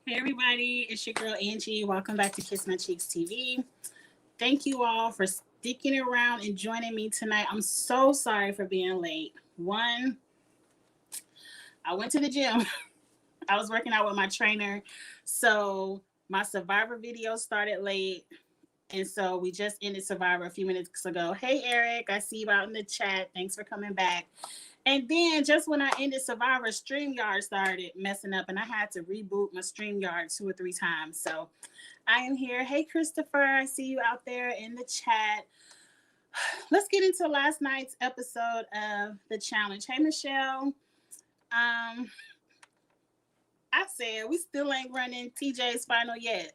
Hey everybody, it's your girl Angie. Welcome back to Kiss My Cheeks TV. Thank you all for sticking around and joining me tonight. I'm so sorry for being late. One, I went to the gym. I was working out with my trainer. So my Survivor video started late. And so we just ended Survivor a few minutes ago. Hey Eric, I see you out in the chat. Thanks for coming back. And then just when I ended Survivor, StreamYard started messing up and I had to reboot my StreamYard 2 or 3 times. So I am here. Hey, Christopher, I see you out there in the chat. Let's get into last night's episode of the challenge. Hey, Michelle. I said we still ain't running TJ's final yet.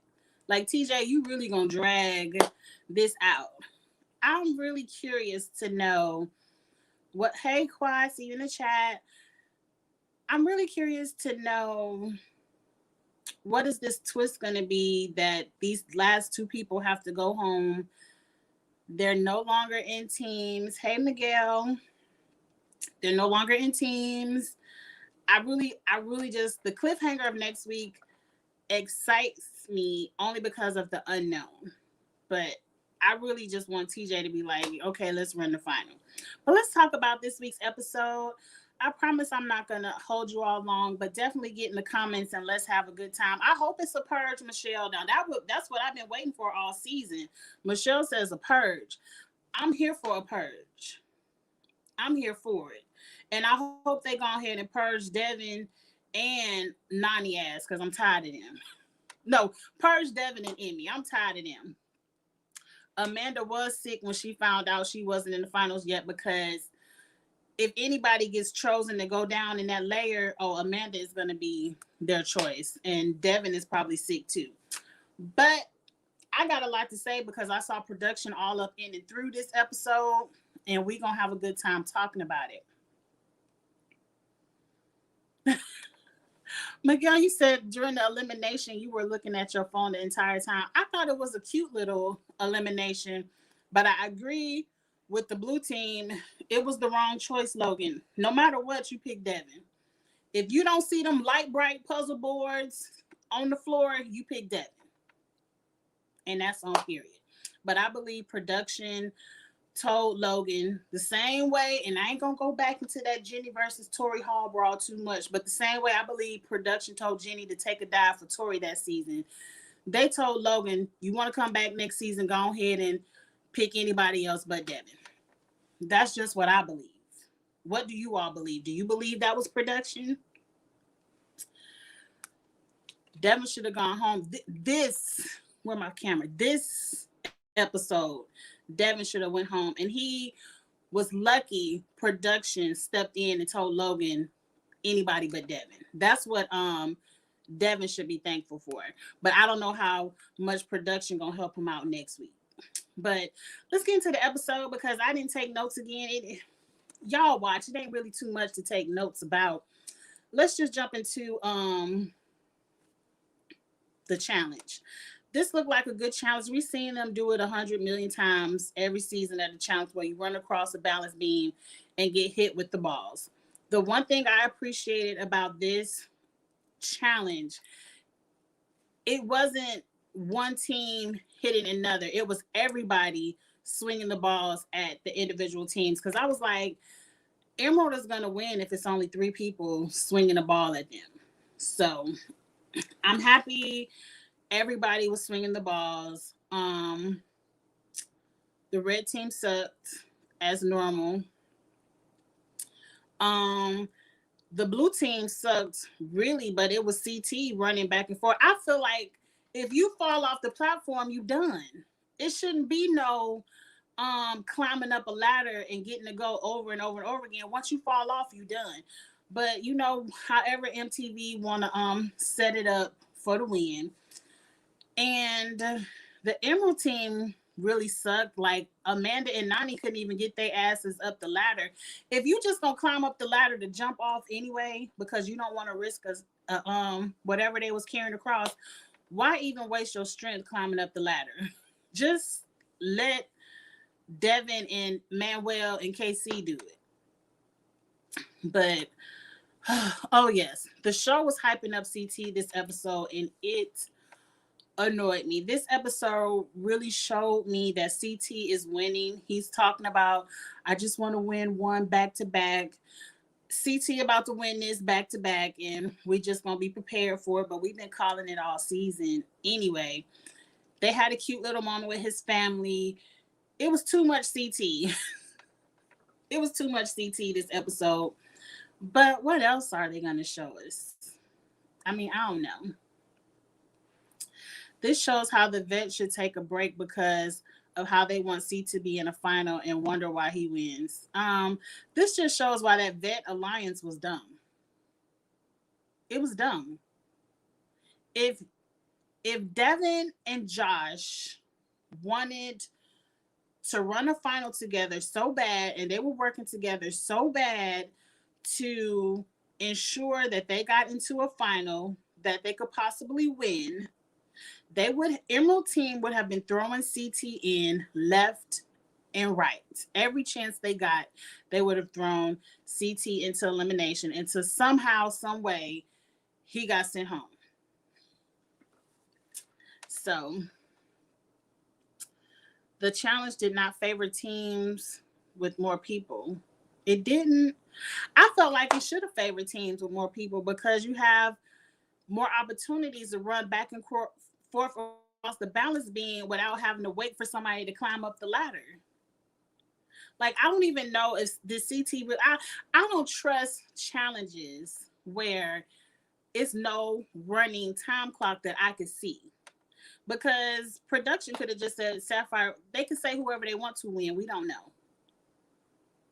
Like, TJ, you really gonna drag this out. I'm really curious to know what, hey, Quad, see you in the chat. I'm really curious to know what is this twist going to be that these last two people have to go home. They're no longer in teams. Hey, Miguel. They're no longer in teams. I really just, the cliffhanger of next week excites me only because of the unknown. But I really just want TJ to be like, okay, let's run the final. But let's talk about this week's episode. I promise I'm not going to hold you all long, but definitely get in the comments and let's have a good time. I hope it's a purge, Michelle. Now, that's what I've been waiting for all season. Michelle says a purge. I'm here for a purge. I'm here for it. And I hope they go ahead and purge Devin and Nani ass because I'm tired of them. No, purge Devin and Emmy. I'm tired of them. Amanda was sick when she found out she wasn't in the finals yet because if anybody gets chosen to go down in that layer, Amanda is going to be their choice. And Devin is probably sick too. But I got a lot to say because I saw production all up in and through this episode, and we're going to have a good time talking about it. Miguel, you said during the elimination you were looking at your phone the entire time. I thought it was a cute little elimination, but I agree with the blue team. It was the wrong choice, Logan. No matter what, you pick Devin. If you don't see them light bright puzzle boards on the floor, you pick Devin. And that's on period. But I believe production told Logan the same way, and I ain't gonna go back into that Jenny versus Tori Hall brawl too much, but the same way I believe production told Jenny to take a dive for Tori that season. They told Logan, you want to come back next season, go ahead and pick anybody else but Devin. That's just what I believe. What do you all believe? Do you believe that was production? Devin should have gone home. Where my camera? This episode, Devin should have went home, and he was lucky. Production stepped in and told Logan anybody but Devin. That's what Devin should be thankful for. But I don't know how much production gonna help him out next week. But let's get into the episode because I didn't take notes again. Y'all watch. It ain't really too much to take notes about. Let's just jump into the challenge. This looked like a good challenge. We've seen them do it 100 million times every season at the challenge where you run across a balance beam and get hit with the balls. The one thing I appreciated about this challenge, it wasn't one team hitting another. It was everybody swinging the balls at the individual teams. Because I was like, Emerald is going to win if it's only 3 people swinging the ball at them. So I'm happy everybody was swinging the balls. The red team sucked as normal. The blue team sucked really, but it was CT running back and forth. I feel like if you fall off the platform, you done. It shouldn't be no climbing up a ladder and getting to go over and over and over again. Once you fall off, you done. But you know, however MTV want to set it up for the win. And the Emerald team really sucked. Like Amanda and Nani couldn't even get their asses up the ladder. If you just gonna climb up the ladder to jump off anyway because you don't want to risk whatever they was carrying across, why even waste your strength climbing up the ladder? Just let Devin and Manuel and KC do it. But Oh yes, the show was hyping up CT this episode, and it annoyed me. This episode really showed me that CT is winning. He's talking about, I just want to win one back to back. CT about to win this back to back, and we just gonna be prepared for it. But we've been calling it all season anyway. They had a cute little moment with his family. It was too much CT. It was too much CT this episode. But what else are they gonna show us? I mean, I don't know. This shows how the vet should take a break because of how they want C to be in a final and wonder why he wins. This just shows why that vet alliance was dumb. It was dumb. If Devin and Josh wanted to run a final together so bad and they were working together so bad to ensure that they got into a final that they could possibly win, Emerald team would have been throwing CT in left and right. Every chance they got, they would have thrown CT into elimination until somehow, some way, he got sent home. So the challenge did not favor teams with more people. It didn't. I felt like it should have favored teams with more people because you have more opportunities to run back and forth across the balance beam without having to wait for somebody to climb up the ladder. Like, I don't even know if the CT, I don't trust challenges where it's no running time clock that I could see. Because production could have just said Sapphire, they can say whoever they want to win. We don't know.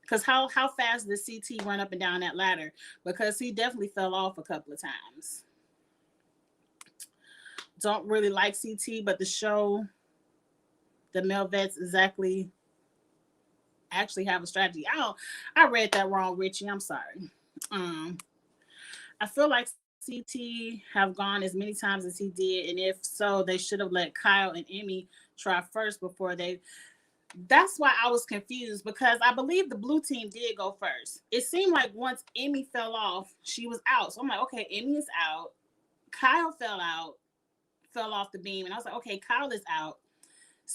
Because how fast did CT run up and down that ladder? Because he definitely fell off a couple of times. Don't really like CT, but the show, the male vets actually have a strategy. I read that wrong, Richie. I'm sorry. I feel like CT have gone as many times as he did, and if so, they should have let Kyle and Emmy try first before they. That's why I was confused because I believe the blue team did go first. It seemed like once Emmy fell off, she was out. So I'm like, okay, Emmy is out. Kyle fell off the beam, and I was like, okay, Kyle is out.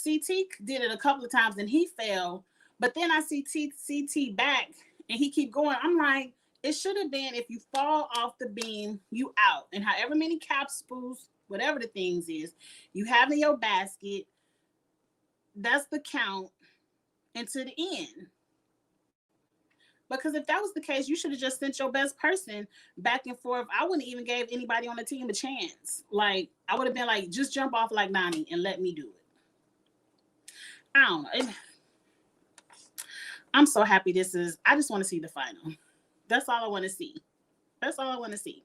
CT did it a couple of times and he fell, but then I see CT back and he keep going. I'm like, it should have been if you fall off the beam, you out. And however many cap spools, whatever the things is, you have in your basket, that's the count into the end. Because if that was the case, you should have just sent your best person back and forth. I wouldn't even gave anybody on the team a chance. Like, I would have been like, just jump off like Nani and let me do it. I don't know. I'm so happy I just want to see the final. That's all I want to see. That's all I want to see.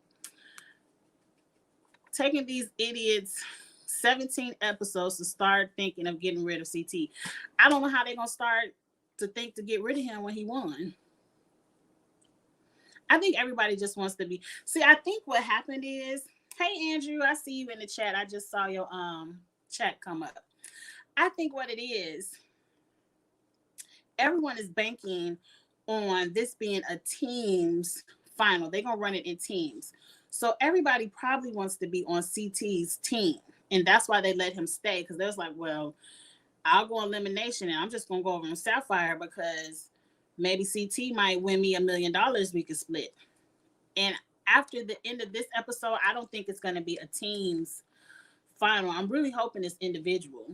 Taking these idiots 17 episodes to start thinking of getting rid of CT. I don't know how they're going to start to think to get rid of him when he won. I think everybody just wants to be. See, I think what happened is, hey, Andrew, I see you in the chat. I just saw your chat come up. I think what it is, everyone is banking on this being a team's final. They're going to run it in teams. So everybody probably wants to be on CT's team. And that's why they let him stay. Because they was like, well, I'll go elimination and I'm just going to go over on Sapphire because maybe CT might win me $1 million we could split. And after the end of this episode, I don't think it's going to be a team's final. I'm really hoping it's individual.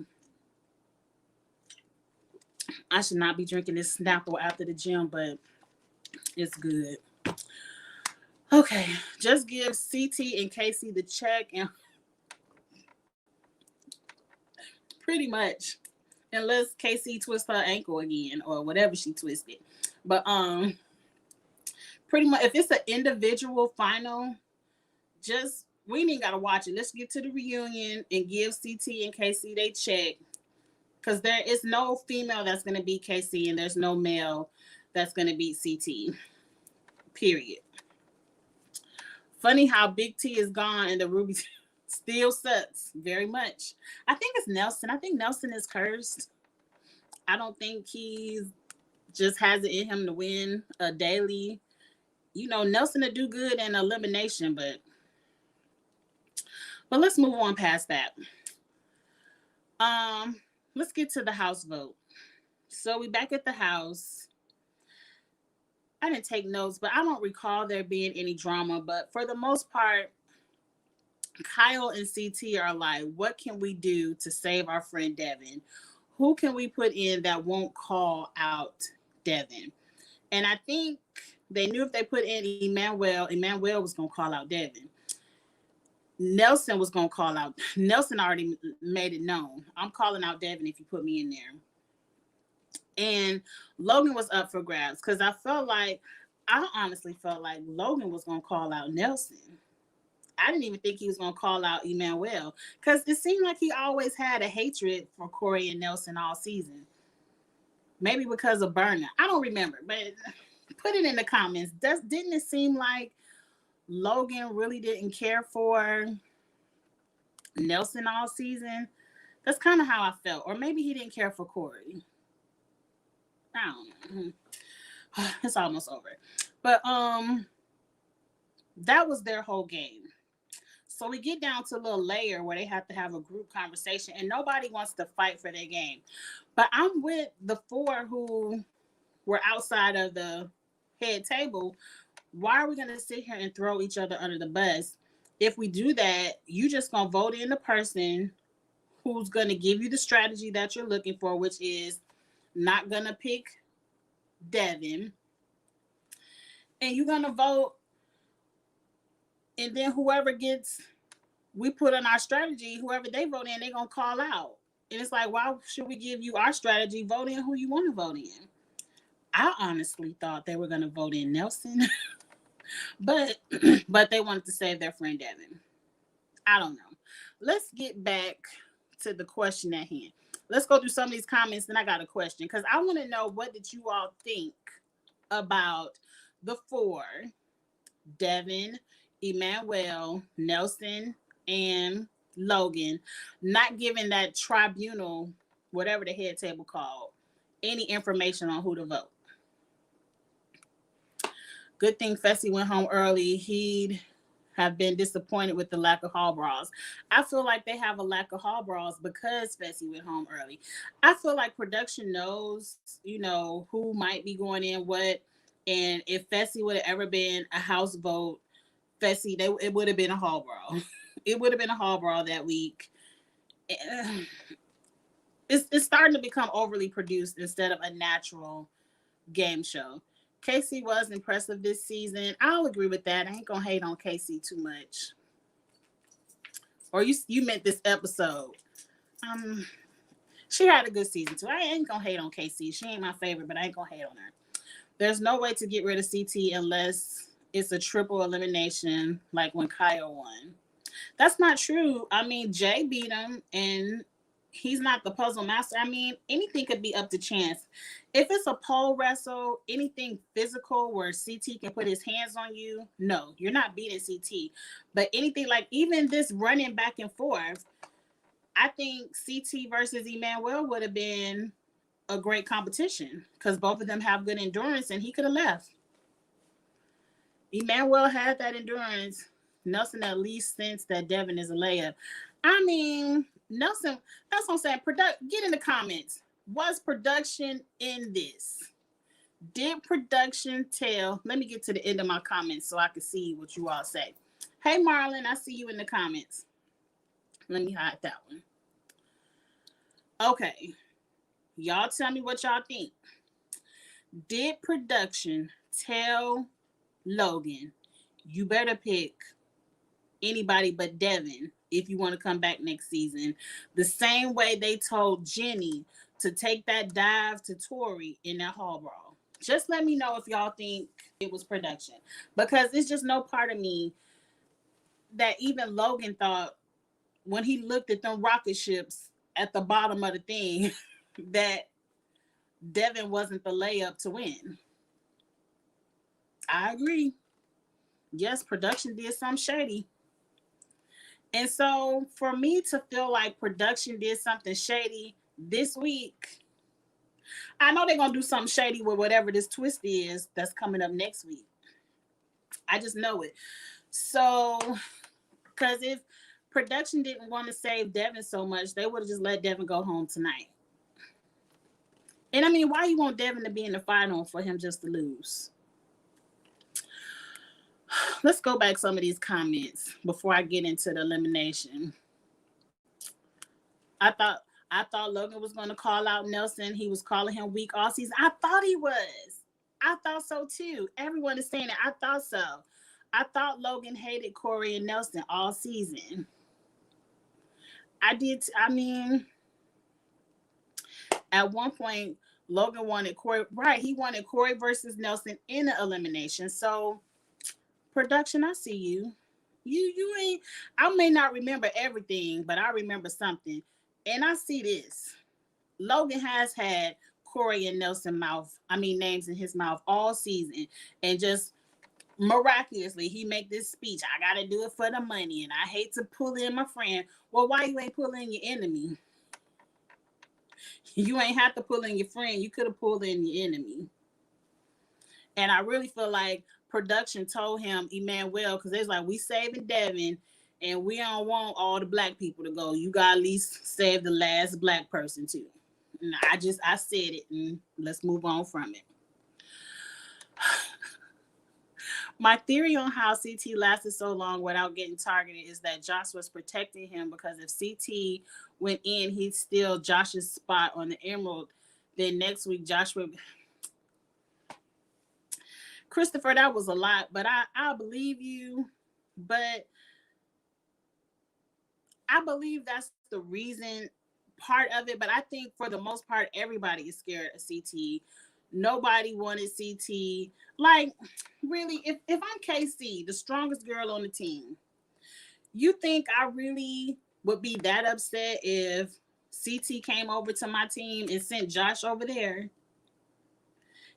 I should not be drinking this Snapple after the gym, but it's good. Okay, just give CT and Casey the check and pretty much, unless Casey twists her ankle again or whatever she twisted. But pretty much if it's an individual final, just we ain't gotta watch it. Let's get to the reunion and give CT and Casey they check. Because there is no female that's going to beat KC and there's no male that's going to beat CT. Period. Funny how Big T is gone and the Ruby still sucks very much. I think it's Nelson. I think Nelson is cursed. I don't think he just has it in him to win a daily. Nelson to do good in elimination, but let's move on past that. Um, let's get to the House vote. So we back at the House. I didn't take notes, but I don't recall there being any drama. But for the most part, Kyle and CT are like, what can we do to save our friend Devin? Who can we put in that won't call out Devin? And I think they knew if they put in Emmanuel was going to call out Devin. Nelson was going to call out. Nelson already made it known. I'm calling out Devin if you put me in there. And Logan was up for grabs because I honestly felt like Logan was going to call out Nelson. I didn't even think he was going to call out Emmanuel because it seemed like he always had a hatred for Corey and Nelson all season. Maybe because of Burner. I don't remember, but put it in the comments. Didn't it seem like Logan really didn't care for Nelson all season? That's kind of how I felt. Or maybe he didn't care for Corey. I don't know. It's almost over. But that was their whole game. So we get down to a little layer where they have to have a group conversation and nobody wants to fight for their game. But I'm with the four who were outside of the head table. Why are we going to sit here and throw each other under the bus? If we do that, you just going to vote in the person who's going to give you the strategy that you're looking for, which is not going to pick Devin. And you're going to vote. And then whoever we put on our strategy, whoever they vote in, they're going to call out. And it's like, why should we give you our strategy? Vote in who you want to vote in. I honestly thought they were going to vote in Nelson. but they wanted to save their friend Devin. I don't know. Let's get back to the question at hand. Let's go through some of these comments. Then I got a question because I want to know, what did you all think about the four: Devin, Emmanuel, Nelson, and Logan, not giving that tribunal, whatever the head table called, any information on who to vote? Good thing Fessy went home early. He'd have been disappointed with the lack of hall brawls. I feel like they have a lack of hall brawls because Fessy went home early. I feel like production knows, who might be going in what. And if Fessy would have ever been a house vote, Fessy, it would have been a hall brawl. It would have been a hall brawl that week. It's starting to become overly produced instead of a natural game show. Casey was impressive this season. I'll agree with that. I ain't gonna hate on Casey too much. Or you meant this episode. She had a good season too. I ain't gonna hate on Casey. She ain't my favorite, but I ain't gonna hate on her. There's no way to get rid of CT unless it's a triple elimination, like when Kyle won. That's not true. I mean, Jay beat him, and he's not the puzzle master. I mean, anything could be up to chance. If it's a pole wrestle, anything physical where CT can put his hands on you, no, you're not beating CT. But anything like even this running back and forth, I think CT versus Emmanuel would have been a great competition because both of them have good endurance, and he could have left. Emmanuel had that endurance. Nelson at least sensed that Devin is a layup. I mean, Nelson, that's what I'm saying. Get in the comments. Was production in this? Did production tell? Let me get to the end of my comments so I can see what you all say. Hey, Marlon, I see you in the comments. Let me hide that one. Okay. Y'all tell me what y'all think. Did production tell Logan, you better pick anybody but Devin if you want to come back next season, the same way they told Jenny to take that dive to Tori in that hall brawl? Just let me know if y'all think it was production, because it's just no part of me that even Logan thought when he looked at them rocket ships at the bottom of the thing that Devin wasn't the layup to win. I agree. Yes, production did something shady. And so for me to feel like production did something shady this week, I know they're going to do something shady with whatever this twist is that's coming up next week. I just know it. So, because if production didn't want to save Devin so much, they would have just let Devin go home tonight. And I mean, why you want Devin to be in the final for him just to lose? Let's go back some of these comments before I get into the elimination. I thought I thought Logan was going to call out Nelson. He was calling him weak all season. I thought he was. I thought so too. Everyone is saying it. I thought so. I thought Logan hated Corey and Nelson all season. I did. I mean, at one point, Logan wanted Corey. Right, he wanted Corey versus Nelson in the elimination. So, production, I see you. You ain't. I may not remember everything, but I remember something, and I see this. Logan has had Corey and Nelson names in his mouth all season, and just miraculously he make this speech. I gotta do it for the money, and I hate to pull in my friend. Well, why you ain't pulling your enemy? You ain't have to pull in your friend. You could have pulled in your enemy. And I really feel like production told him, Emmanuel, because they're like, we saving Devin, and we don't want all the black people to go. You got to at least save the last black person too. And I said it, and let's move on from it. My theory on how CT lasted so long without getting targeted is that Josh was protecting him, because if CT went in, he'd steal Josh's spot on the Emerald. Then next week, Josh would. Christopher, that was a lot, but I believe you. But I believe that's the reason, part of it. But I think for the most part, everybody is scared of CT. Nobody wanted CT. Like, really, if I'm KC, the strongest girl on the team, you think I really would be that upset if CT came over to my team and sent Josh over there?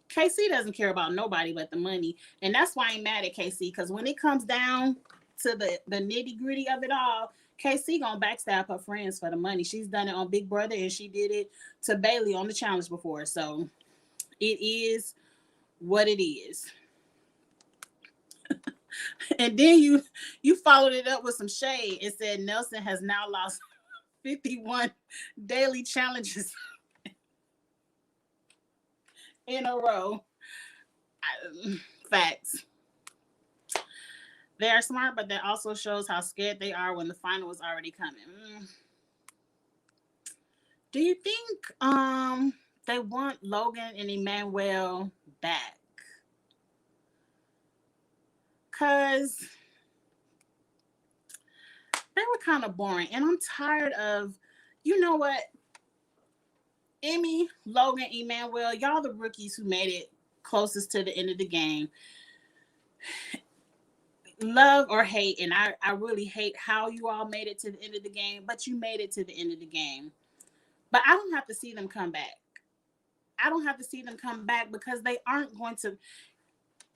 KC doesn't care about nobody but the money. And that's why I'm mad at KC, because when it comes down to the nitty gritty of it all, KC gonna backstab her friends for the money. She's done it on Big Brother, and she did it to Bailey on the challenge before. So it is what it is. And then you followed it up with some shade and said Nelson has now lost 51 daily challenges in a row. Facts. They are smart, but that also shows how scared they are when the final is already coming. Do you think they want Logan and Emmanuel back? Because they were kind of boring. And I'm tired of, you know what? Emmy, Logan, Emmanuel, y'all the rookies who made it closest to the end of the game. Love or hate, and I really hate how you all made it to the end of the game, but you made it to the end of the game. But I don't have to see them come back. I don't have to see them come back, because they aren't going to.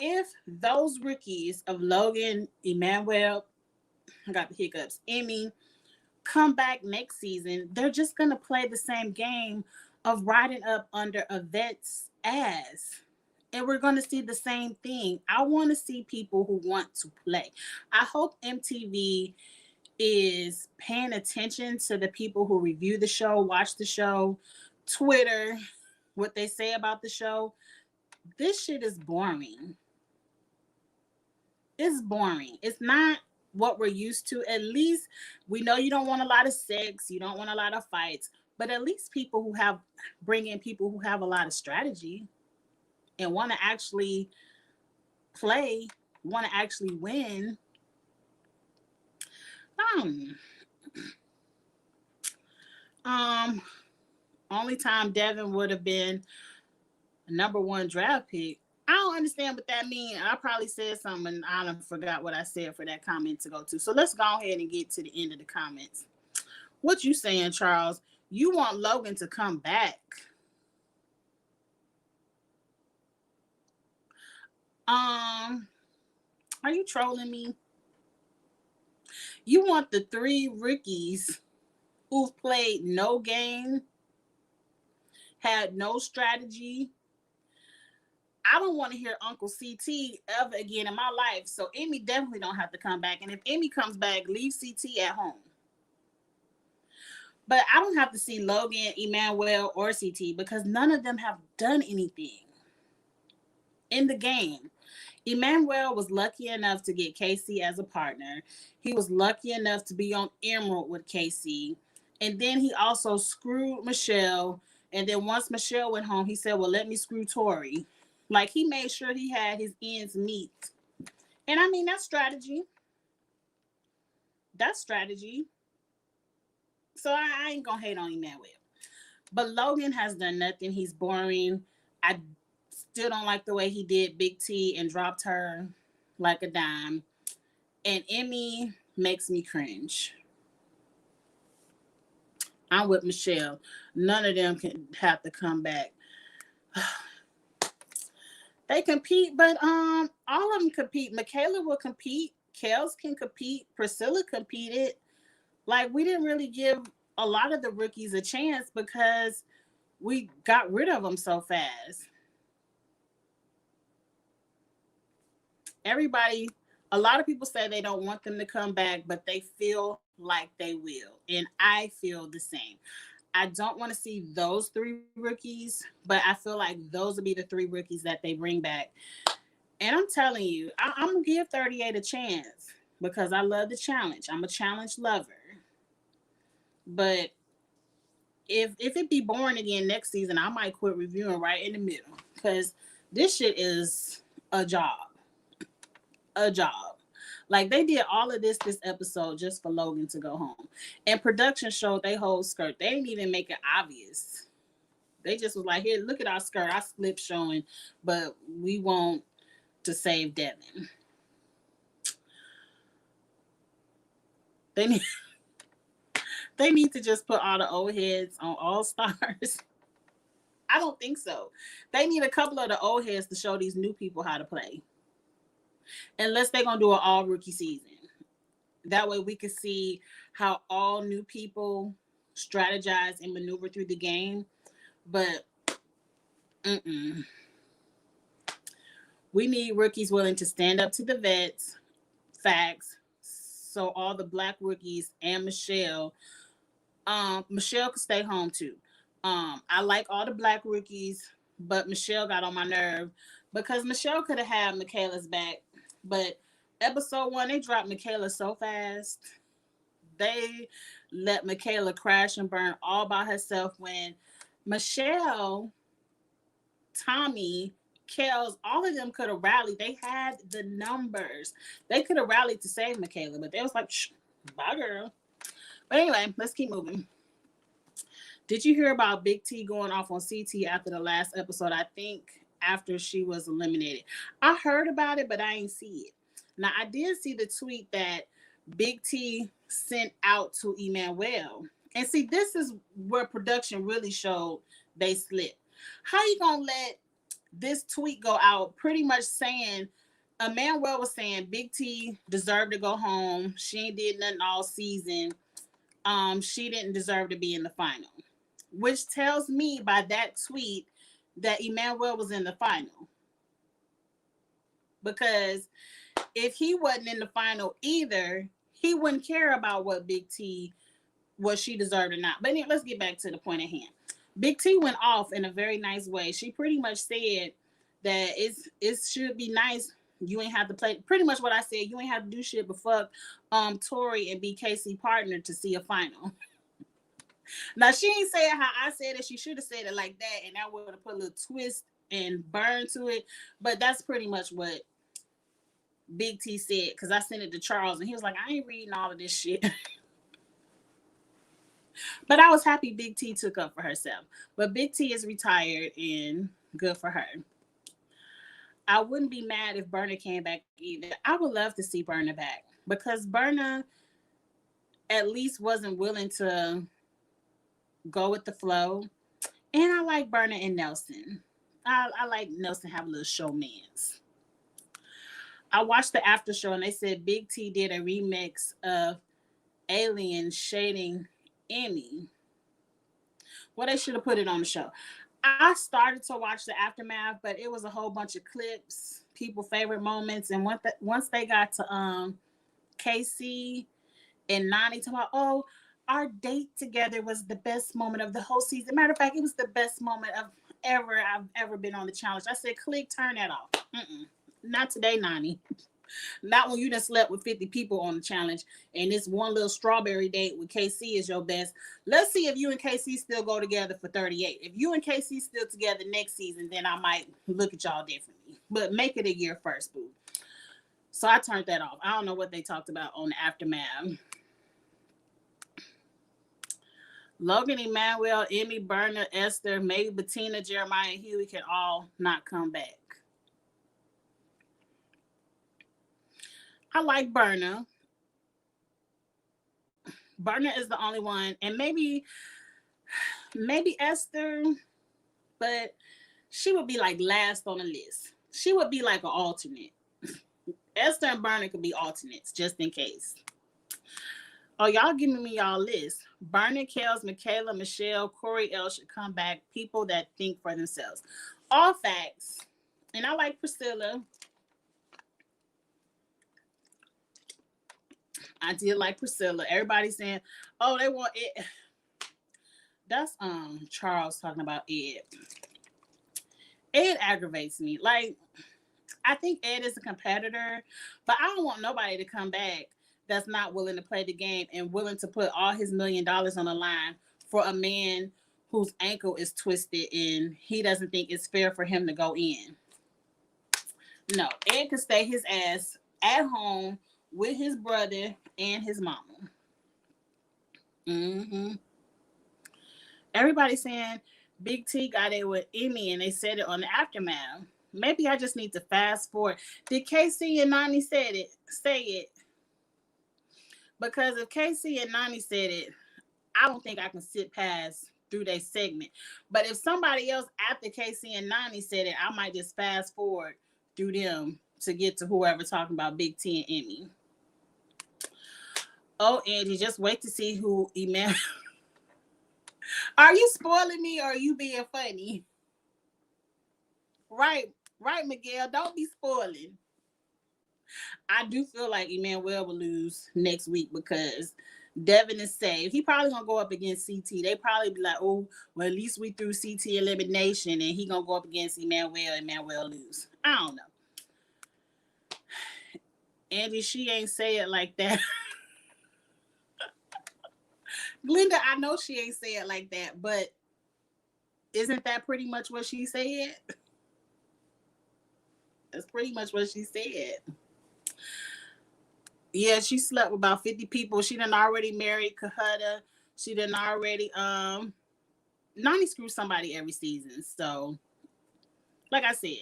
If those rookies of Logan, Emmanuel, I got the hiccups, Emmy, come back next season, they're just going to play the same game of riding up under a vet's ass. And we're going to see the same thing. I want to see people who want to play. I hope MTV is paying attention to the people who review the show, watch the show, Twitter, what they say about the show. This shit is boring. It's boring. It's not what we're used to. At least we know you don't want a lot of sex. You don't want a lot of fights. But at least bring in people who have a lot of strategy and want to actually play, want to actually win. Only time Devin would have been a number one draft pick. I don't understand what that means. I probably said something and I forgot what I said for that comment to go to. So let's go ahead and get to the end of the comments. What you saying, Charles? You want Logan to come back? Are you trolling me? You want the 3 rookies who've played no game, had no strategy, I don't want to hear Uncle CT ever again in my life. So Emmy definitely don't have to come back. And if Emmy comes back, leave CT at home. But I don't have to see Logan, Emmanuel, or CT because none of them have done anything in the game. Emmanuel was lucky enough to get Casey as a partner. He was lucky enough to be on Emerald with Casey. And then he also screwed Michelle. And then once Michelle went home, he said, well, let me screw Tori. Like, he made sure he had his ends meet. And I mean, that's strategy. That's strategy. So I ain't gonna hate on Emmanuel. But Logan has done nothing. He's boring. I still don't like the way he did Big T and dropped her like a dime. And Emmy makes me cringe. I'm with Michelle. None of them can have to come back. They compete, but all of them compete. Michaela will compete. Kels can compete. Priscilla competed. Like, we didn't really give a lot of the rookies a chance because we got rid of them so fast. Everybody, a lot of people say they don't want them to come back, but they feel like they will. And I feel the same. I don't want to see those three rookies, but I feel like those will be the three rookies that they bring back. And I'm telling you, I'm going to give 38 a chance because I love the challenge. I'm a challenge lover. But if it be boring again next season, I might quit reviewing right in the middle because this shit is a job. A job. Like, they did all of this episode just for Logan to go home. And production showed they whole skirt. They didn't even make it obvious. They just was like, here, look at our skirt. Our slip showing, but we want to save Devin. They need, they need to just put all the old heads on All Stars. I don't think so. They need a couple of the old heads to show these new people how to play. Unless they're going to do an all rookie season. That way we can see how all new people strategize and maneuver through the game. But we need rookies willing to stand up to the vets. Facts. So all the black rookies and Michelle could stay home too. I like all the black rookies, but Michelle got on my nerve because Michelle could have had Michaela's back. But episode 1, they dropped Michaela so fast. They let Michaela crash and burn all by herself when Michelle, Tommy, Kels, all of them could have rallied. They had the numbers. They could have rallied to save Michaela, but they was like, bye, girl. But anyway, let's keep moving. Did you hear about Big T going off on CT after the last episode? I think after she was eliminated. I heard about it, but I ain't see it. Now, I did see the tweet that Big T sent out to Emmanuel. And see, this is where production really showed they slipped. How you gonna let this tweet go out pretty much saying Emmanuel was saying Big T deserved to go home. She ain't did nothing all season. She didn't deserve to be in the final. Which tells me by that tweet that Emmanuel was in the final. Because if he wasn't in the final either, he wouldn't care about what Big T, what she deserved or not. But anyway, let's get back to the point at hand. Big T went off in a very nice way. She pretty much said that it should be nice. You ain't have to play. Pretty much what I said. You ain't have to do shit but fuck Tori and be Casey partner to see a final. Now, she ain't saying how I said it. She should have said it like that, and that would have put a little twist and burn to it. But that's pretty much what Big T said, because I sent it to Charles, and he was like, I ain't reading all of this shit. But I was happy Big T took up for herself. But Big T is retired, and good for her. I wouldn't be mad if Berna came back either. I would love to see Berna back, because Berna at least wasn't willing to go with the flow. And I like Berna and Nelson. I like Nelson have a little showmance. I watched the after show and they said Big T did a remix of Alien shading Emmy. Well, they should have put it on the show. I started to watch the aftermath, but it was a whole bunch of clips, people favorite moments, and once they got to KC and Nani talking about, oh, our date together was the best moment of the whole season. Matter of fact, it was the best moment of I've ever been on the challenge. I said, click, turn that off. Not today, Nani. Not when you done slept with 50 people on the challenge and this one little strawberry date with KC is your best. Let's see if you and KC still go together for 38. If you and KC still together next season, then I might look at y'all differently. But make it a year first, boo. So I turned that off. I don't know what they talked about on the aftermath. Logan, Emmanuel, Emmy, Berna, Esther, maybe Bettina, Jeremiah, and Huey can all not come back. I like Berna. Berna is the only one, and maybe Esther, but she would be like last on the list. She would be like an alternate. Esther and Berna could be alternates just in case. Oh, y'all giving me y'all list. Berna, Kels, Michaela, Michelle, Corey L should come back. People that think for themselves. All facts. And I like Priscilla. I did like Priscilla. Everybody's saying, oh, they want it. That's Charles talking about Ed. Ed aggravates me. Like, I think Ed is a competitor, but I don't want nobody to come back that's not willing to play the game and willing to put all his $1 million on the line for a man whose ankle is twisted and he doesn't think it's fair for him to go in. No, Ed could stay his ass at home with his brother and his mama. Everybody's saying Big T got it with Emmy and they said it on the aftermath. Maybe I just need to fast forward. Did KC and Nani say it? Because if KC and Nani said it, I don't think I can sit past through their segment. But if somebody else after KC and Nani said it, I might just fast forward through them to get to whoever talking about Big T and Emmy. Oh, Angie, just wait to see who email. Are you spoiling me or are you being funny? Right, Miguel. Don't be spoiling. I do feel like Emmanuel will lose next week because Devin is safe. He probably gonna go up against CT. They probably be like, oh, well, at least we threw CT elimination, and he gonna go up against Emmanuel. Emmanuel lose. I don't know. Angie, she ain't say it like that. Glenda, I know she ain't say it like that, but isn't that pretty much what she said? That's pretty much what she said. Yeah, she slept with about 50 people. She done already married Kahutta. She done already Nani screws somebody every season. So, like I said,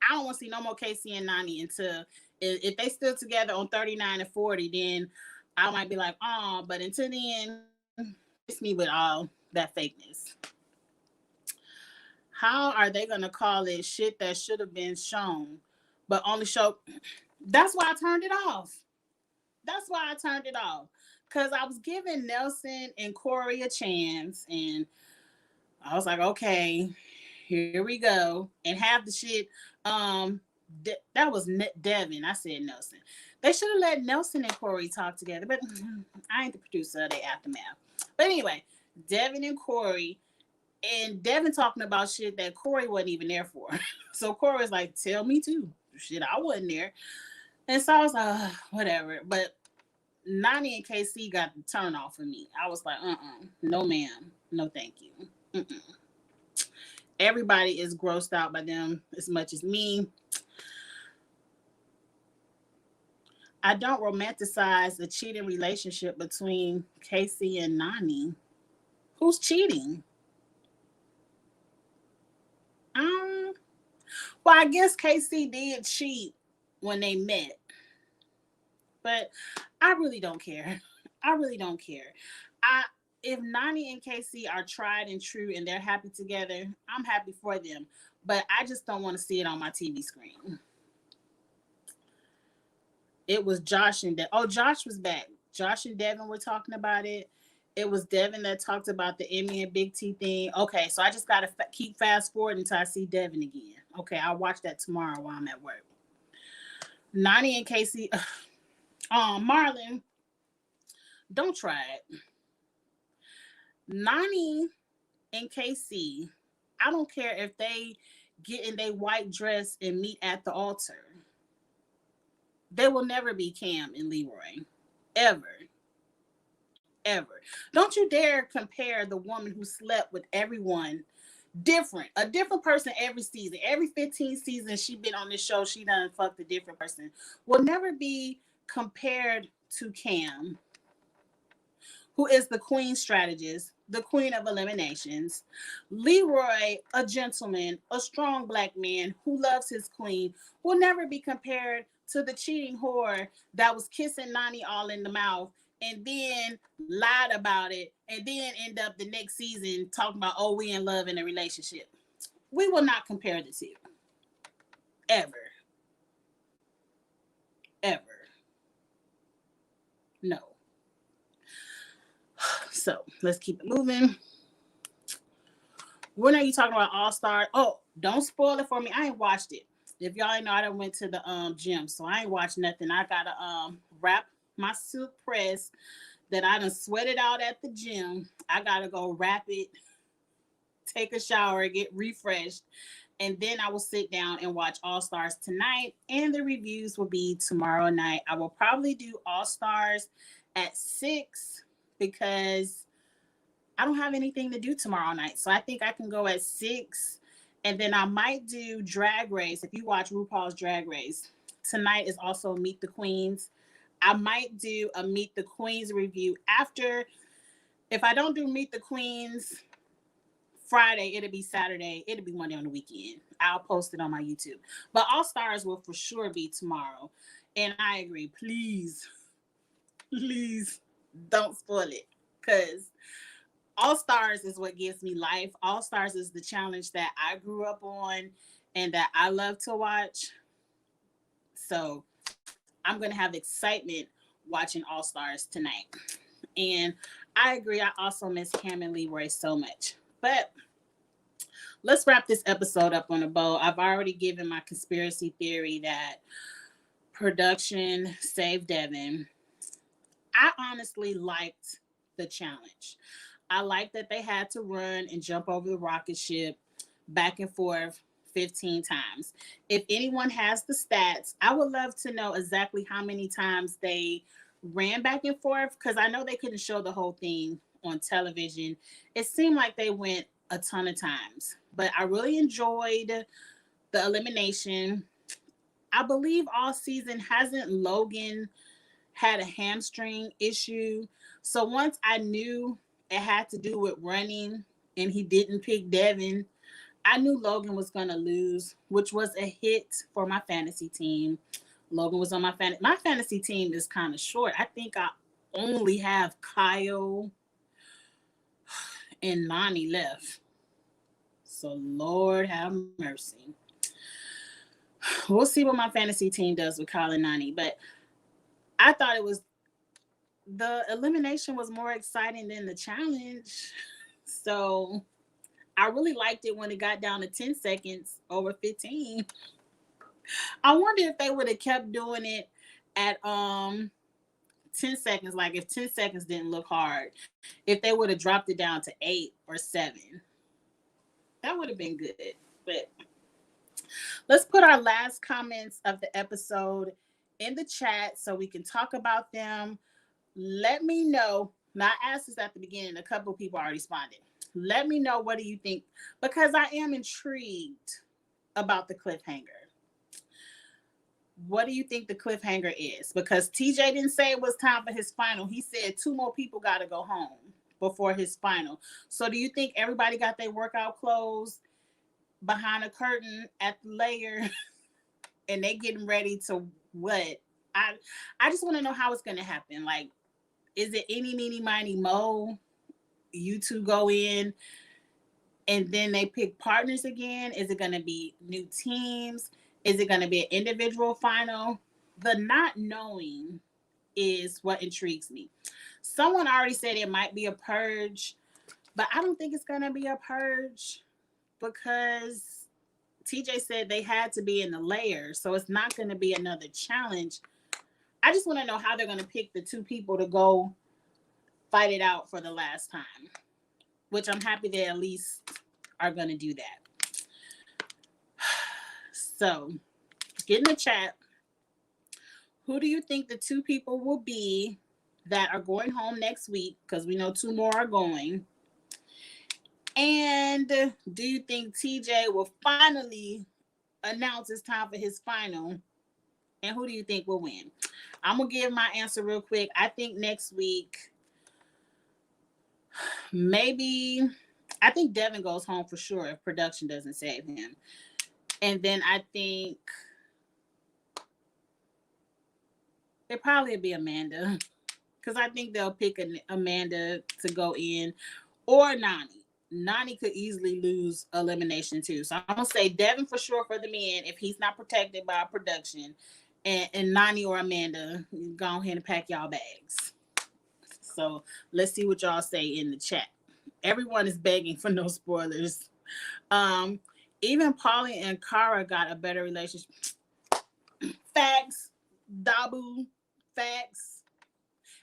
I don't want to see no more KC and Nani until if they still together on 39 and 40, then I might be like, oh, but until then, it's me with all that fakeness. How are they gonna call it shit that should have been shown, but only show? That's why I turned it off. Because I was giving Nelson and Corey a chance, and I was like, okay, here we go. And half the shit, that was Devin. I said Nelson. They should have let Nelson and Corey talk together, but I ain't the producer of the aftermath. But anyway, Devin and Corey, and Devin talking about shit that Corey wasn't even there for. So Corey was like, tell me too. Shit, I wasn't there. And so I was like, whatever. But Nani and KC got the turn off for me. I was like, no ma'am. No thank you. Everybody is grossed out by them as much as me. I don't romanticize the cheating relationship between KC and Nani. Who's cheating? Well, I guess KC did cheat when they met. But I really don't care. If Nani and KC are tried and true and they're happy together, I'm happy for them. But I just don't want to see it on my TV screen. It was Josh and Devin. Oh, Josh was back. Josh and Devin were talking about it. It was Devin that talked about the Emmy and Big T thing. Okay, so I just got to keep fast forward until I see Devin again. Okay, I'll watch that tomorrow while I'm at work. Nani and Casey, Marlon, don't try it. Nani and Casey, I don't care if they get in their white dress and meet at the altar. They will never be Cam and Leroy. Ever. Ever. Don't you dare compare the woman who slept with everyone different, a different person every season. Every 15 seasons she been on this show, she done fucked a different person. Will never be compared to Cam, who is the queen strategist, the queen of eliminations. Leroy, a gentleman, a strong black man who loves his queen, will never be compared to the cheating whore that was kissing Nani all in the mouth and then lied about it and then end up the next season talking about, oh, we in love in a relationship. We will not compare the two. Ever. Ever. No. So let's keep it moving. When are you talking about All Star? Oh, don't spoil it for me. I ain't watched it. If y'all ain't know, I done went to the gym, so I ain't watched nothing. I gotta wrap my silk press that I done sweated out at the gym. I gotta go wrap it, take a shower, get refreshed, and then I will sit down and watch All Stars tonight. And the reviews will be tomorrow night. I will probably do All Stars at 6 because I don't have anything to do tomorrow night. So I think I can go at 6. And then I might do Drag Race. If you watch RuPaul's Drag Race, tonight is also Meet the Queens. I might do a Meet the Queens review after. If I don't do Meet the Queens Friday, it'll be Saturday. It'll be Monday on the weekend. I'll post it on my YouTube. But All Stars will for sure be tomorrow. And I agree. Please don't spoil it. Because All Stars is what gives me life. All Stars is the challenge that I grew up on and that I love to watch. So I'm going to have excitement watching All Stars tonight. And I agree. I also miss Cam and Leroy so much. But let's wrap this episode up on a bow. I've already given my conspiracy theory that production saved Devin. I honestly liked the challenge. I like that they had to run and jump over the rocket ship back and forth 15 times. If anyone has the stats, I would love to know exactly how many times they ran back and forth because I know they couldn't show the whole thing on television. It seemed like they went a ton of times, but I really enjoyed the elimination. I believe all season hasn't Logan had a hamstring issue. So once I knew it had to do with running and he didn't pick Devin, I knew Logan was going to lose, which was a hit for my fantasy team. Logan was on my fantasy team is kind of short. I think I only have Kyle and Nani left. So Lord have mercy. We'll see what my fantasy team does with Kyle and Nani, but I thought the elimination was more exciting than the challenge. So I really liked it when it got down to 10 seconds over 15. I wonder if they would have kept doing it at 10 seconds, like if 10 seconds didn't look hard, if they would have dropped it down to 8 or 7. That would have been good. But let's put our last comments of the episode in the chat so we can talk about them. Let me know. Now, I asked this at the beginning. A couple of people already responded. Let me know, what do you think? Because I am intrigued about the cliffhanger. What do you think the cliffhanger is? Because TJ didn't say it was time for his final. He said 2 more people got to go home before his final. So do you think everybody got their workout clothes behind a curtain at the layer and they getting ready to what? I just want to know how it's going to happen. Like, is it any, meeny, miny, mo? You two go in and then they pick partners again? Is it going to be new teams? Is it going to be an individual final? The not knowing is what intrigues me. Someone already said it might be a purge, but I don't think it's going to be a purge because TJ said they had to be in the layer. So it's not going to be another challenge. I just want to know how they're going to pick the two people to go fight it out for the last time, which I'm happy they at least are going to do that. So get in the chat. Who do you think the two people will be that are going home next week? Because we know two more are going. And do you think TJ will finally announce it's time for his final? And who do you think will win? I'm going to give my answer real quick. I think next week, I think Devin goes home for sure if production doesn't save him. And then I think it probably will be Amanda. Because I think they'll pick Amanda to go in, or Nani. Nani could easily lose elimination too. So I'm going to say Devin for sure for the men if he's not protected by production. And Nani or Amanda, go ahead and pack y'all bags. So let's see what y'all say in the chat. Everyone is begging for no spoilers. Even Polly and Kara got a better relationship. Facts. Dabu. Facts.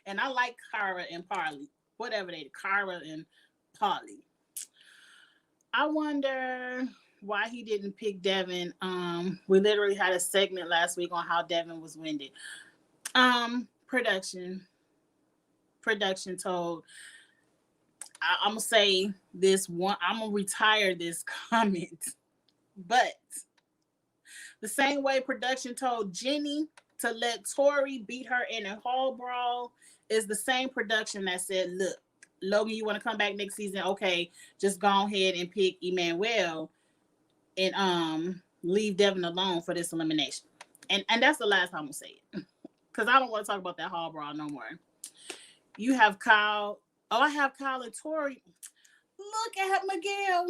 And I like Kara and Polly. Whatever Kara and Polly. I wonder why he didn't pick Devin. We literally had a segment last week on how Devin was winded. Production told. I'm gonna say this one. I'm gonna retire this comment, but the same way production told Jenny to let Tori beat her in a hall brawl is the same production that said, look, Logan, you want to come back next season? Okay, just go ahead and pick Emmanuel and leave Devin alone for this elimination. And that's the last time I'm gonna say it. Because I don't want to talk about that hall brawl no more. You have Kyle. Oh, I have Kyle and Tori. Look at Miguel.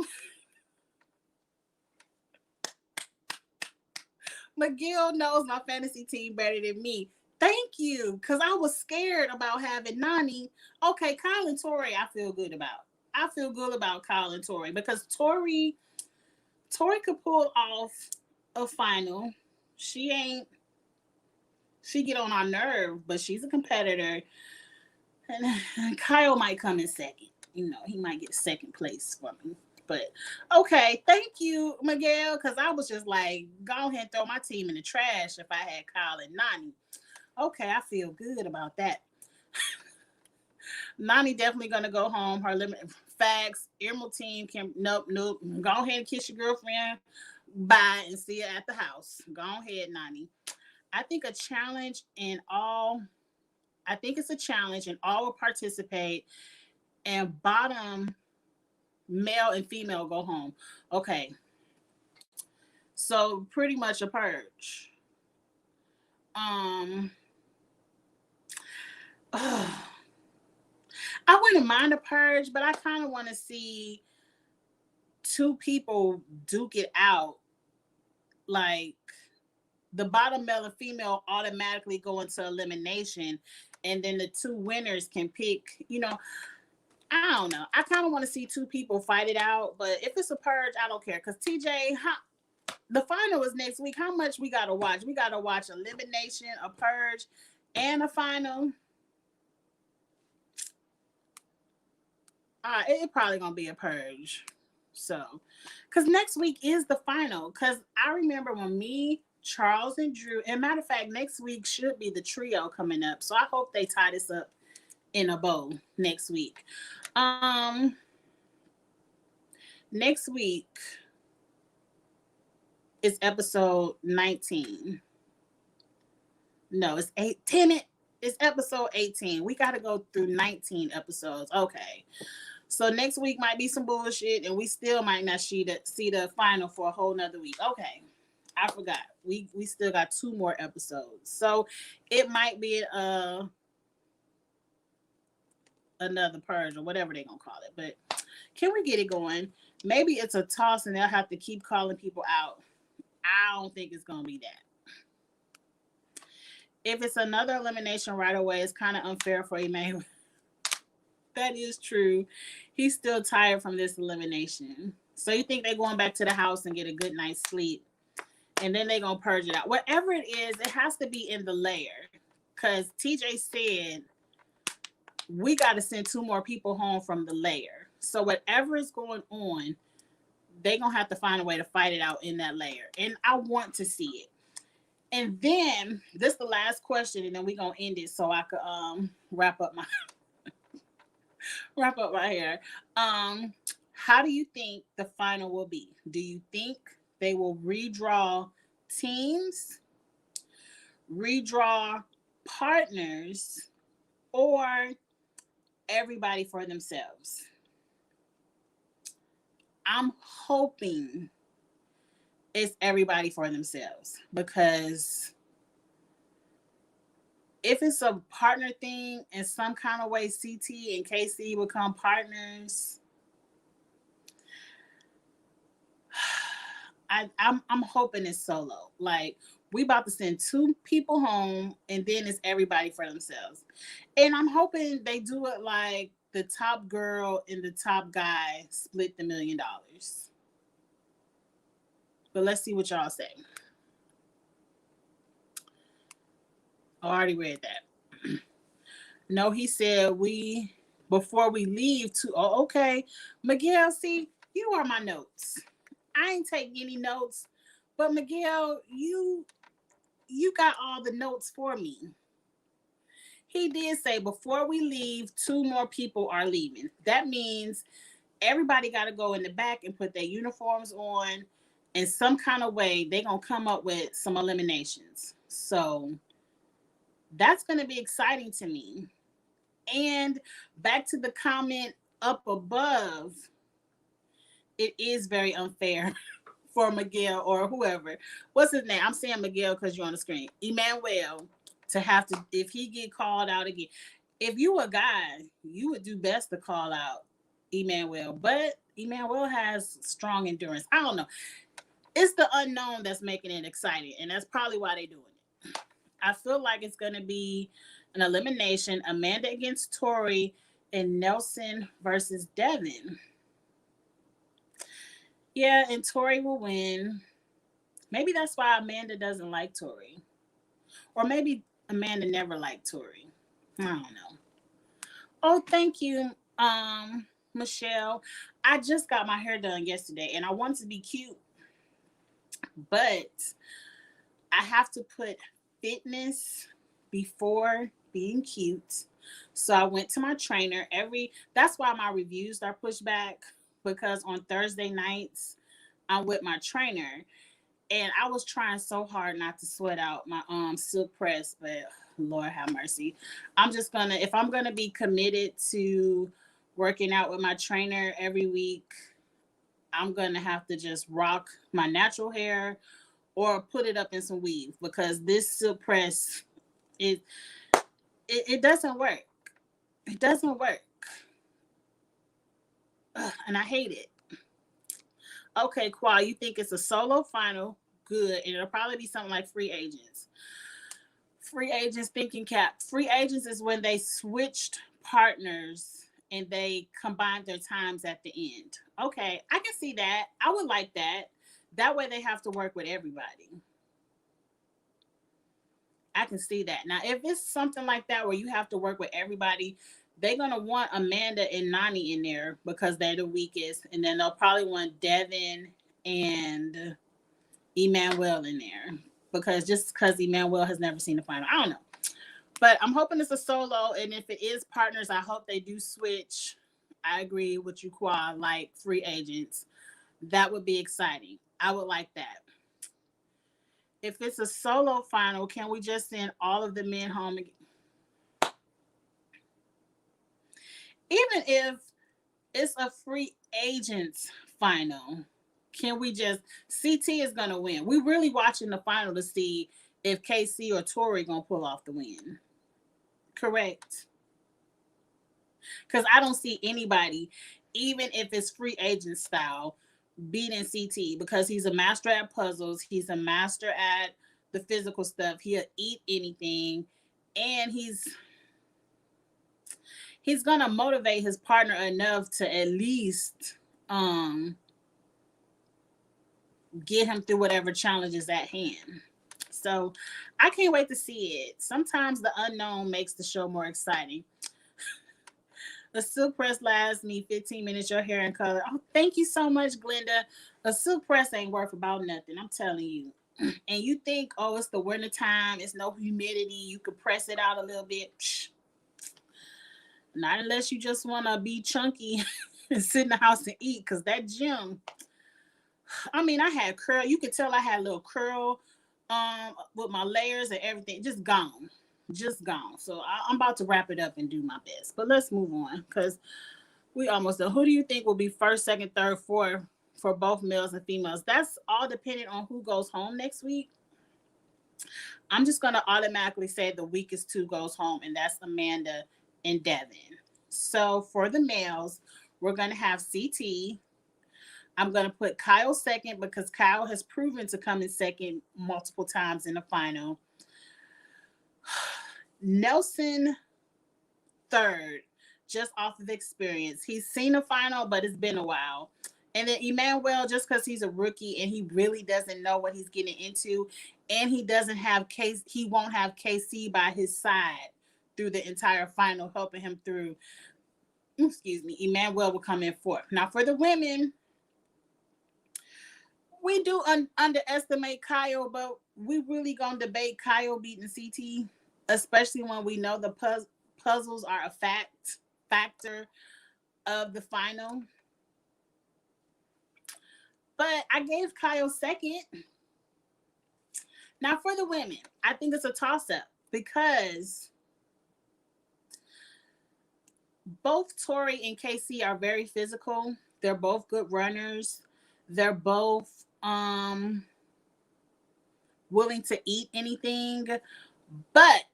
Miguel knows my fantasy team better than me. Thank you, because I was scared about having Nani. Okay, Kyle and Tori, I feel good about. I feel good about Kyle and Tori because Tori could pull off a final. She get on our nerve, but she's a competitor. And Kyle might come in second. You know, he might get second place for me. But okay, thank you, Miguel, because I was just like, go ahead and throw my team in the trash if I had Kyle and Nani. Okay, I feel good about that. Nani definitely gonna go home. Her limit facts. Emerald team can nope. Go ahead and kiss your girlfriend. Bye and see you at the house. Go ahead, Nani. I think a challenge in all. I think it's a challenge and all will participate. And bottom male and female go home. Okay. So pretty much a purge. I wouldn't mind a purge, but I kind of want to see two people duke it out. Like the bottom male and female automatically go into elimination, and then the two winners can pick, I don't know. I kind of want to see two people fight it out, but if it's a purge, I don't care. Because TJ, the final is next week. How much we got to watch? We got to watch elimination, a purge, and a final. It probably going to be a purge. So, because next week is the final. Because I remember when me, Charles, and Drew, and matter of fact, next week should be the trio coming up. So I hope they tie this up in a bow next week. Next week is episode 19. No, it's 8. Damn it. It's episode 18. We got to go through 19 episodes. Okay. So next week might be some bullshit, and we still might not see the final for a whole nother week. Okay. I forgot. We still got 2 more episodes. So it might be another purge or whatever they're going to call it. But can we get it going? Maybe it's a toss and they'll have to keep calling people out. I don't think it's going to be that. If it's another elimination right away, it's kind of unfair for Emmanuel. That is true. He's still tired from this elimination. So you think they're going back to the house and get a good night's sleep, and then they're gonna purge it out. Whatever it is, it has to be in the layer. Cause TJ said we got to send 2 more people home from the layer. So whatever is going on, they're gonna have to find a way to fight it out in that layer. And I want to see it. And then this is the last question, and then we're gonna end it so I could wrap up my hair. How do you think the final will be? Do you think they will redraw teams, redraw partners, or everybody for themselves? I'm hoping it's everybody for themselves, because if it's a partner thing in some kind of way, CT and KC become partners. I'm hoping it's solo. Like, we about to send 2 people home, and then it's everybody for themselves. And I'm hoping they do it like the top girl and the top guy split the $1 million. But let's see what y'all say. I already read that. No, he said before we leave to. Oh, okay. Miguel, see, you are my notes. I ain't taking any notes, but Miguel, you got all the notes for me. He did say before we leave, 2 more people are leaving. That means everybody got to go in the back and put their uniforms on. In some kind of way, they're going to come up with some eliminations. So that's going to be exciting to me. And back to the comment up above, it is very unfair for Miguel or whoever. What's his name? I'm saying Miguel because you're on the screen. Emmanuel, to have to, if he get called out again. If you a guy, you would do best to call out Emmanuel. But Emmanuel has strong endurance. I don't know. It's the unknown that's making it exciting, and that's probably why they're doing it. I feel like it's going to be an elimination. Amanda against Tori and Nelson versus Devin. Yeah, and Tori will win. Maybe that's why Amanda doesn't like Tori. Or maybe Amanda never liked Tori. I don't know. Oh, thank you, Michelle. I just got my hair done yesterday, and I wanted to be cute, but I have to put fitness before being cute. So I went to my trainer. That's why my reviews are pushed back, because on Thursday nights I'm with my trainer, and I was trying so hard not to sweat out my silk press, but Lord have mercy. If I'm gonna be committed to working out with my trainer every week, I'm gonna have to just rock my natural hair or put it up in some weave, because this silk press, it doesn't work. It doesn't work. Ugh, and I hate it. Okay, Qua, you think it's a solo final? Good. And it'll probably be something like free agents. Free agents thinking cap. Free agents is when they switched partners and they combined their times at the end. Okay, I can see that. I would like that. That way they have to work with everybody. I can see that. Now, if it's something like that where you have to work with everybody, they're going to want Amanda and Nani in there because they're the weakest. And then they'll probably want Devin and Emmanuel in there, because Emmanuel has never seen the final. I don't know. But I'm hoping it's a solo. And if it is partners, I hope they do switch. I agree with you, Qua, like free agents. That would be exciting. I would like that. If it's a solo final, can we just send all of the men home again? Even if it's a free agents final, can we just, CT is going to win. We're really watching the final to see if KC or Tori going to pull off the win. Correct? Because I don't see anybody, even if it's free agent style, beating CT, because he's a master at puzzles. He's a master at the physical stuff. He'll eat anything, and he's gonna motivate his partner enough to at least get him through whatever challenge is at hand. So I can't wait to see it. Sometimes the unknown makes the show more exciting. The silk press lasts me 15 minutes. Your hair and color. Oh, thank you so much, Glenda. A silk press ain't worth about nothing. I'm telling you. And you think, oh, it's the winter time. It's no humidity. You could press it out a little bit. Psh, not unless you just want to be chunky and sit in the house and eat. Because that gym, I mean, I had curl. You could tell I had a little curl with my layers and everything. Just gone. Just gone. So I'm about to wrap it up and do my best. But let's move on because we almost done. Who do you think will be first, second, third, fourth for both males and females? That's all dependent on who goes home next week. I'm just going to automatically say the weakest two goes home, and that's Amanda and Devin. So for the males, we're going to have CT. I'm going to put Kyle second because Kyle has proven to come in second multiple times in the final. Nelson third, just off of experience. He's seen a final, but it's been a while. And then Emmanuel, just because he's a rookie and he really doesn't know what he's getting into, and he doesn't have case, he won't have KC by his side through the entire final, helping him through. Excuse me, Emmanuel will come in fourth. Now for the women, we do underestimate Kyle, but we really gonna debate Kyle beating CT, especially when we know the puzzles are a factor of the final. But I gave Kyle second. Now for the women, I think it's a toss up because both Tori and Casey are very physical. They're both good runners. They're both willing to eat anything, but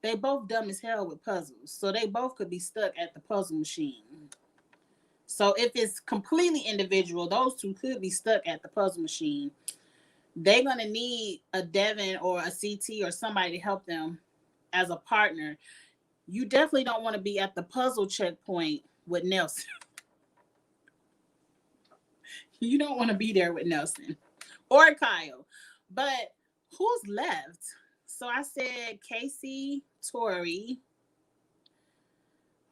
they both dumb as hell with puzzles. So they both could be stuck at the puzzle machine. So if it's completely individual, those two could be stuck at the puzzle machine. They're going to need a Devin or a CT or somebody to help them as a partner. You definitely don't want to be at the puzzle checkpoint with Nelson. You don't want to be there with Nelson or Kyle. But who's left? So I said Casey, Tori.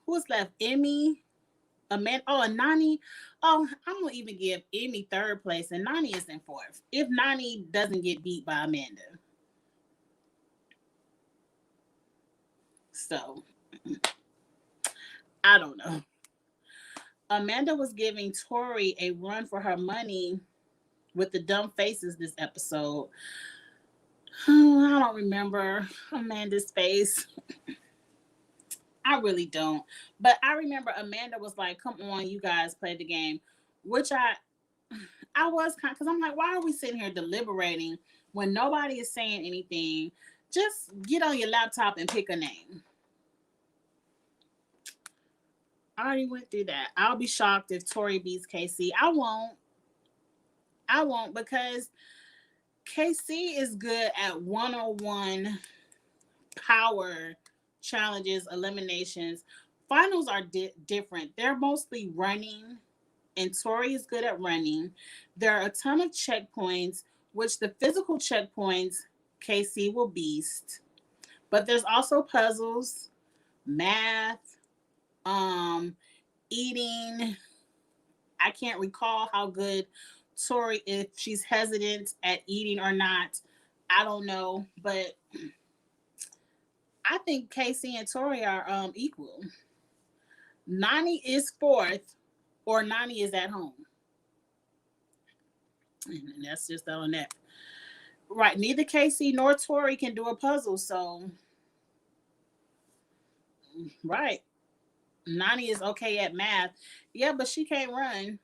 Who's left? Emmy, Amanda. Oh, and Nani. Oh, I'm going to even give Emmy third place, and Nani is in fourth. If Nani doesn't get beat by Amanda. So, I don't know. Amanda was giving Tori a run for her money with the dumb faces this episode. Oh, I don't remember Amanda's face. I really don't. But I remember Amanda was like, come on, you guys play the game. Which I was kind of, because I'm like, why are we sitting here deliberating when nobody is saying anything? Just get on your laptop and pick a name. I already went through that. I'll be shocked if Tori beats KC. I won't because KC is good at one-on-one power challenges, eliminations. Finals are different. They're mostly running, and Tori is good at running. There are a ton of checkpoints, which the physical checkpoints KC will beast. But there's also puzzles, math, eating. I can't recall how good Tori, if she's hesitant at eating or not. I don't know, but I think Casey and Tori are equal. Nani is fourth, or Nani is at home. And that's just on that. Right, neither Casey nor Tori can do a puzzle, so right. Nani is okay at math. Yeah, but she can't run.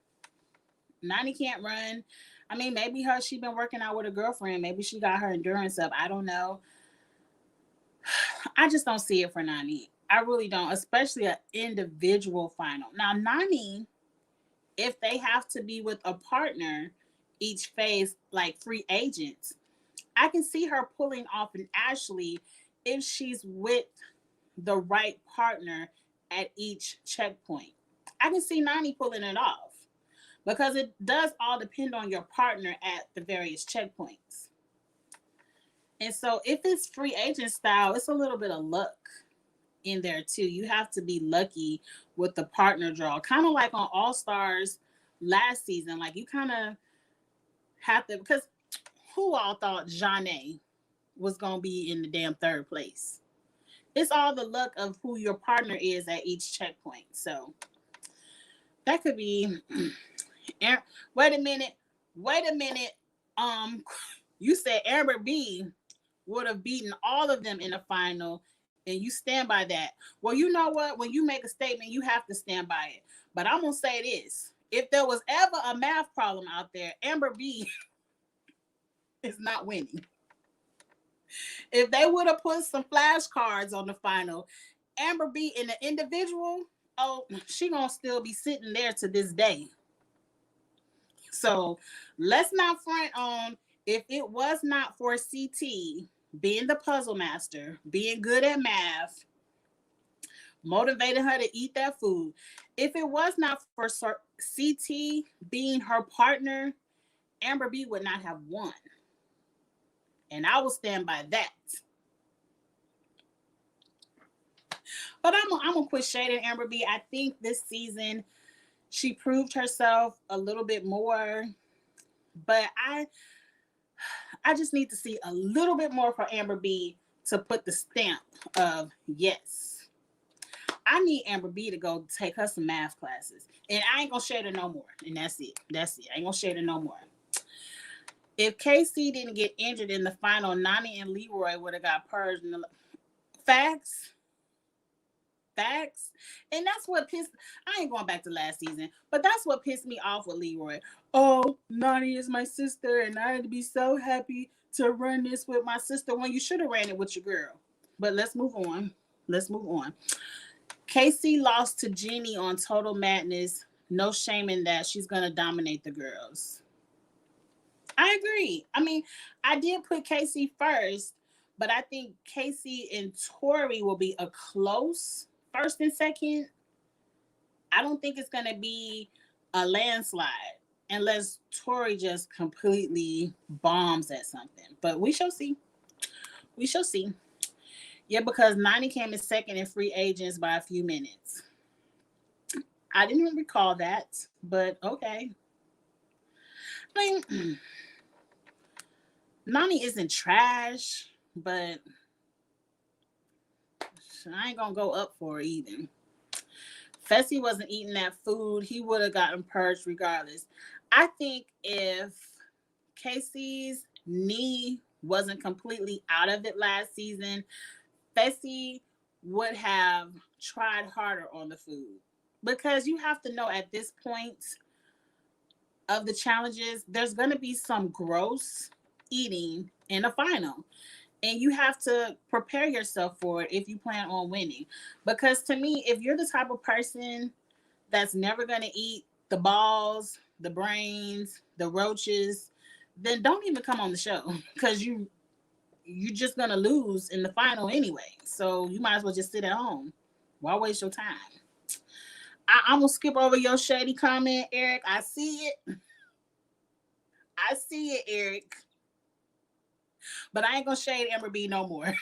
Nani can't run. I mean, maybe she been working out with a girlfriend. Maybe she got her endurance up. I don't know. I just don't see it for Nani. I really don't, especially an individual final. Now, Nani, if they have to be with a partner each phase, like free agents, I can see her pulling off an Ashley if she's with the right partner at each checkpoint. I can see Nani pulling it off because it does all depend on your partner at the various checkpoints. And so if it's free agent style, it's a little bit of luck in there too. You have to be lucky with the partner draw, kind of like on All Stars last season. Like you kind of have to, because who all thought Janae was gonna be in the damn third place? It's all the luck of who your partner is at each checkpoint. So that could be. Wait a minute. Wait a minute. You said Amber B would have beaten all of them in the final, and you stand by that. Well, you know what? When you make a statement, you have to stand by it. But I'm gonna say this: if there was ever a math problem out there, Amber B is not winning. If they would have put some flashcards on the final, Amber B in the individual, oh, she gonna still be sitting there to this day. So let's not front on, if it was not for CT being the puzzle master, being good at math, motivating her to eat that food. If it was not for CT being her partner, Amber B would not have won. And I will stand by that. But I'm going to quit shading Amber B. I think this season she proved herself a little bit more. But I just need to see a little bit more for Amber B to put the stamp of yes. I need Amber B to go take her some math classes. And I ain't going to shade her no more. And that's it. That's it. I ain't going to shade her no more. If KC didn't get injured in the final, Nani and Leroy would have got purged. Facts. And that's what pissed, I ain't going back to last season, but that's what pissed me off with Leroy. Oh, Nani is my sister, and I'd be so happy to run this with my sister when you should have ran it with your girl. But let's move on. KC lost to Jeannie on Total Madness. No shame in that. She's going to dominate the girls. I agree. I mean, I did put KC first, but I think KC and Tori will be a close first and second. I don't think it's going to be a landslide unless Tori just completely bombs at something. But we shall see. Yeah, because Nani came in second in free agents by a few minutes. I didn't recall that, but okay. I mean, Nani isn't trash, but I ain't gonna go up for her either. Fessy wasn't eating that food. He would have gotten purged regardless. I think if Casey's knee wasn't completely out of it last season, Fessy would have tried harder on the food. Because you have to know at this point of the challenges, there's going to be some gross eating in the final. And you have to prepare yourself for it if you plan on winning. Because to me, if you're the type of person that's never going to eat the balls, the brains, the roaches, then don't even come on the show. Because you're just going to lose in the final anyway. So you might as well just sit at home. Why waste your time? I'm going to skip over your shady comment, Eric. I see it, Eric. But I ain't going to shade Amber B no more.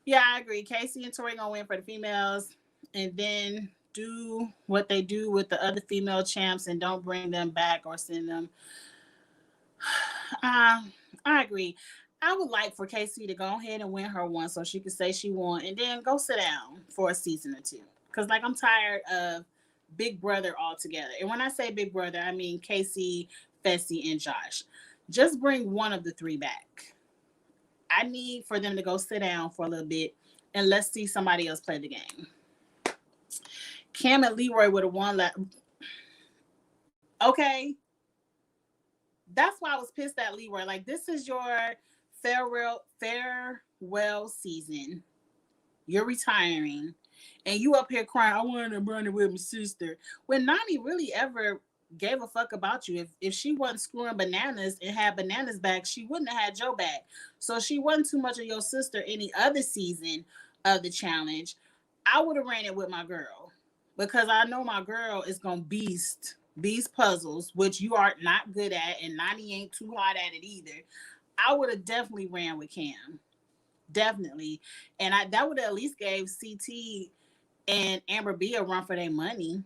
Yeah, I agree. Casey and Tori going to win for the females. And then do what they do with the other female champs and don't bring them back or send them. I agree. I would like for Casey to go ahead and win her one so she could say she won and then go sit down for a season or two. Because, like, I'm tired of Big Brother altogether. And when I say Big Brother, I mean Casey, Fessy, and Josh. Just bring one of the three back. I need for them to go sit down for a little bit and let's see somebody else play the game. Cam and Leroy would have won that. Okay. That's why I was pissed at Leroy. Like, this is your farewell season. You're retiring. And you up here crying, I wanted to run it with my sister. When Nani really ever gave a fuck about you. If she wasn't screwing Bananas and had Bananas back, she wouldn't have had Joe back. So she wasn't too much of your sister any other season of the challenge. I would have ran it with my girl because I know my girl is gonna beast puzzles, which you are not good at, and Nani ain't too hot at it either. I would have definitely ran with Cam, definitely, and that would have at least gave CT and Amber B a run for their money.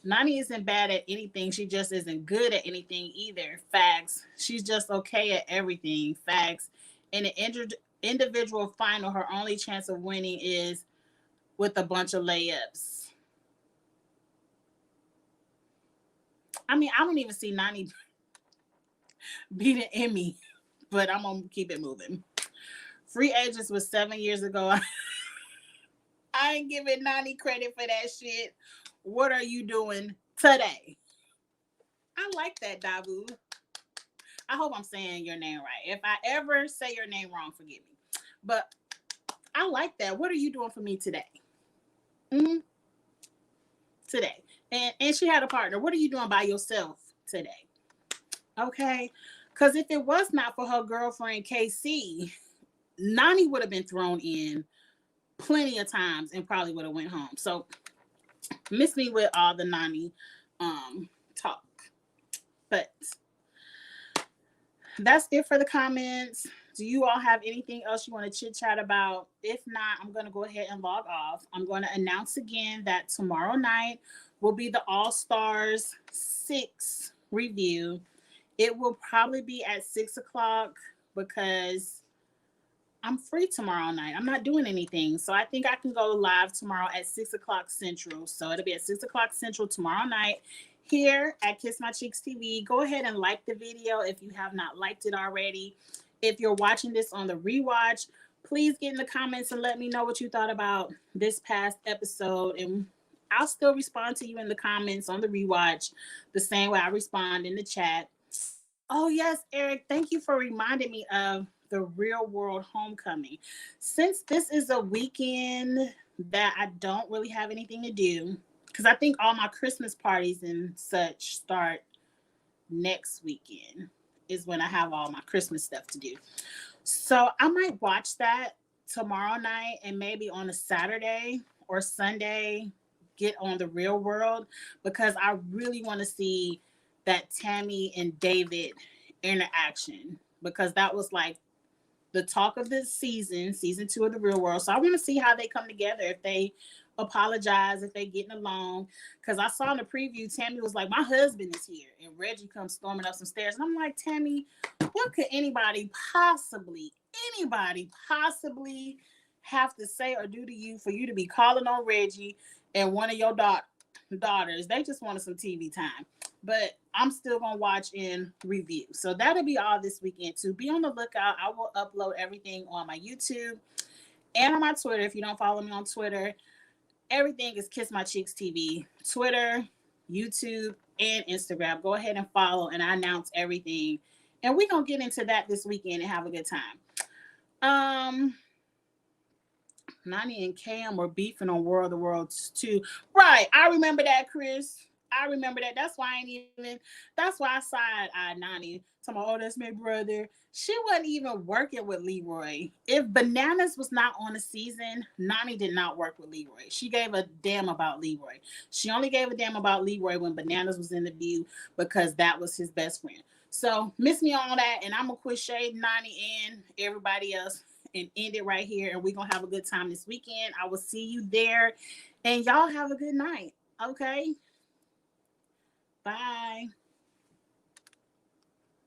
Nani isn't bad at anything. She just isn't good at anything either. Facts. She's just okay at everything. Facts. In an individual final, her only chance of winning is with a bunch of layups. I mean, I don't even see Nani beating Emmy, but I'm going to keep it moving. Free Agents was 7 years ago. I ain't giving Nani credit for that shit. What are you doing today? I like that, Dabu. I hope I'm saying your name right. If I ever say your name wrong, forgive me. But I like that. What are you doing for me today? Mm-hmm. Today. And she had a partner. What are you doing by yourself today? Okay. Because if it was not for her girlfriend, KC, Nani would have been thrown in plenty of times and probably would have went home. So miss me with all the Nani talk. But that's it for the comments. Do you all have anything else you want to chit chat about? If not, I'm going to go ahead and log off. I'm going to announce again that tomorrow night will be the All Stars 6 review. It will probably be at 6 o'clock because I'm free tomorrow night. I'm not doing anything. So I think I can go live tomorrow at 6 o'clock Central. So it'll be at 6 o'clock Central tomorrow night here at Kiss My Cheeks TV. Go ahead and like the video if you have not liked it already. If you're watching this on the rewatch, please get in the comments and let me know what you thought about this past episode. And I'll still respond to you in the comments on the rewatch the same way I respond in the chat. Oh, yes, Eric, thank you for reminding me of the Real World Homecoming. Since this is a weekend that I don't really have anything to do, because I think all my Christmas parties and such start next weekend is when I have all my Christmas stuff to do. So I might watch that tomorrow night and maybe on a Saturday or Sunday get on the Real World because I really want to see that Tammy and David interaction because that was like the talk of this season 2 of the Real World. So I want to see how they come together, if they apologize, if they getting along. Because I saw in the preview, Tammy was like, my husband is here. And Reggie comes storming up some stairs. And I'm like, Tammy, what could anybody possibly have to say or do to you for you to be calling on Reggie and one of your daughters? They just wanted some TV time. But I'm still going to watch and review. So that'll be all this weekend too. Be on the lookout. I will upload everything on my YouTube and on my Twitter. If you don't follow me on Twitter, everything is Kiss My Cheeks TV. Twitter, YouTube, and Instagram. Go ahead and follow, and I announce everything. And we're going to get into that this weekend and have a good time. Nani and Cam were beefing on World of the Worlds too. Right. I remember that, Chris. I remember that. That's why I side-eyed Nani. Talking about, oh, that's my brother. She wasn't even working with Leroy. If Bananas was not on the season, Nani did not work with Leroy. She gave a damn about Leroy. She only gave a damn about Leroy when Bananas was in the view because that was his best friend. So miss me on that, and I'm going to quit shading Nani and everybody else and end it right here. And we're going to have a good time this weekend. I will see you there. And y'all have a good night. Okay? Bye.